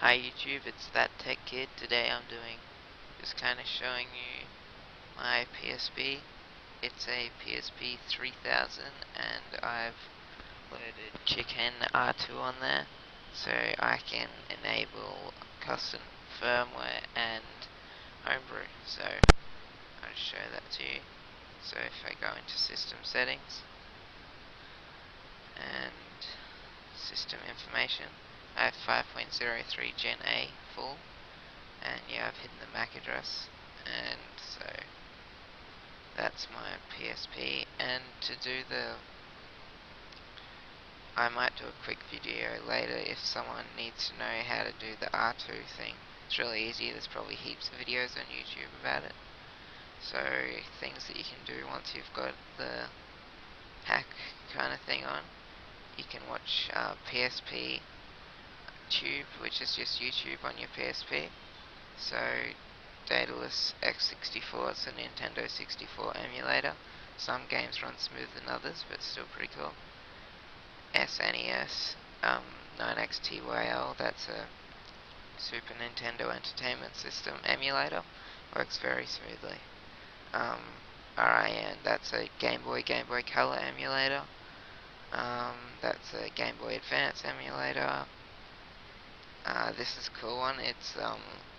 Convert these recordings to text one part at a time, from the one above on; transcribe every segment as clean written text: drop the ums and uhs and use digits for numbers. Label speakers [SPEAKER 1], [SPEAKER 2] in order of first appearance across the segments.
[SPEAKER 1] Hi YouTube, it's That Tech Kid. Today I'm just kind of showing you my PSP. It's a PSP 3000 and I've loaded GEN-A.mp4 on there so I can enable custom firmware and homebrew. So I'll just show that to you. So if I go into system settings and system information, I have 5.03 GEN-A full, and yeah, I've hidden the MAC address, and so that's my PSP. And I might do a quick video later if someone needs to know how to do the R2 thing. It's really easy. There's probably heaps of videos on YouTube about it. So things that you can do once you've got the hack kind of thing on, you can watch PSP Tube, which is just YouTube on your PSP. So Daedalus X64, it's a Nintendo 64 emulator. Some games run smoother than others, but still pretty cool. SNES 9XTYL, that's a Super Nintendo Entertainment System emulator, works very smoothly. RIN, that's a Game Boy Color emulator. That's a Game Boy Advance emulator. This is a cool one. It's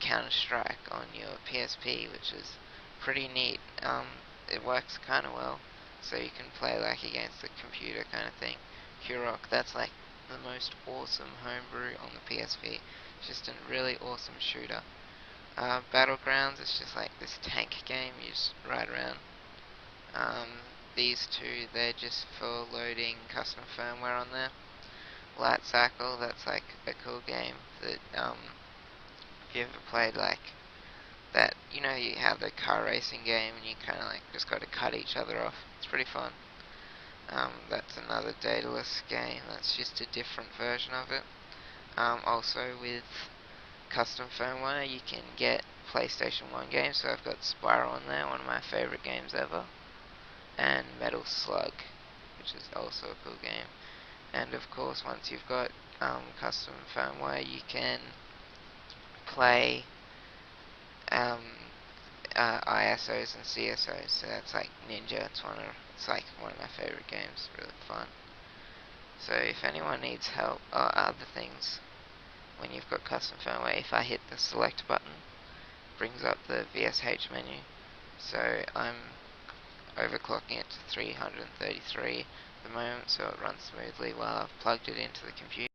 [SPEAKER 1] Counter-Strike on your PSP, which is pretty neat. It works kind of well, so you can play like against the computer kind of thing. Kurok, that's like the most awesome homebrew on the PSP. Just a really awesome shooter. Battlegrounds, it's just like this tank game. You just ride around. These two, they're just for loading custom firmware on there. Light Cycle, that's like a cool game that, if you ever played like that, you know, you have the car racing game and you kind of like just got to cut each other off. It's pretty fun. That's another Daedalus game. That's just a different version of it. Also with custom firmware, you can get PlayStation 1 games. So I've got Spyro on there, one of my favorite games ever, and Metal Slug, which is also a cool game. And of course, once you've got custom firmware, you can play ISOs and CSOs. So that's like Ninja. It's like one of my favorite games. Really fun. So if anyone needs help or other things when you've got custom firmware, if I hit the select button, it brings up the VSH menu. So I'm overclocking it to 333 at the moment, so it runs smoothly while I've plugged it into the computer.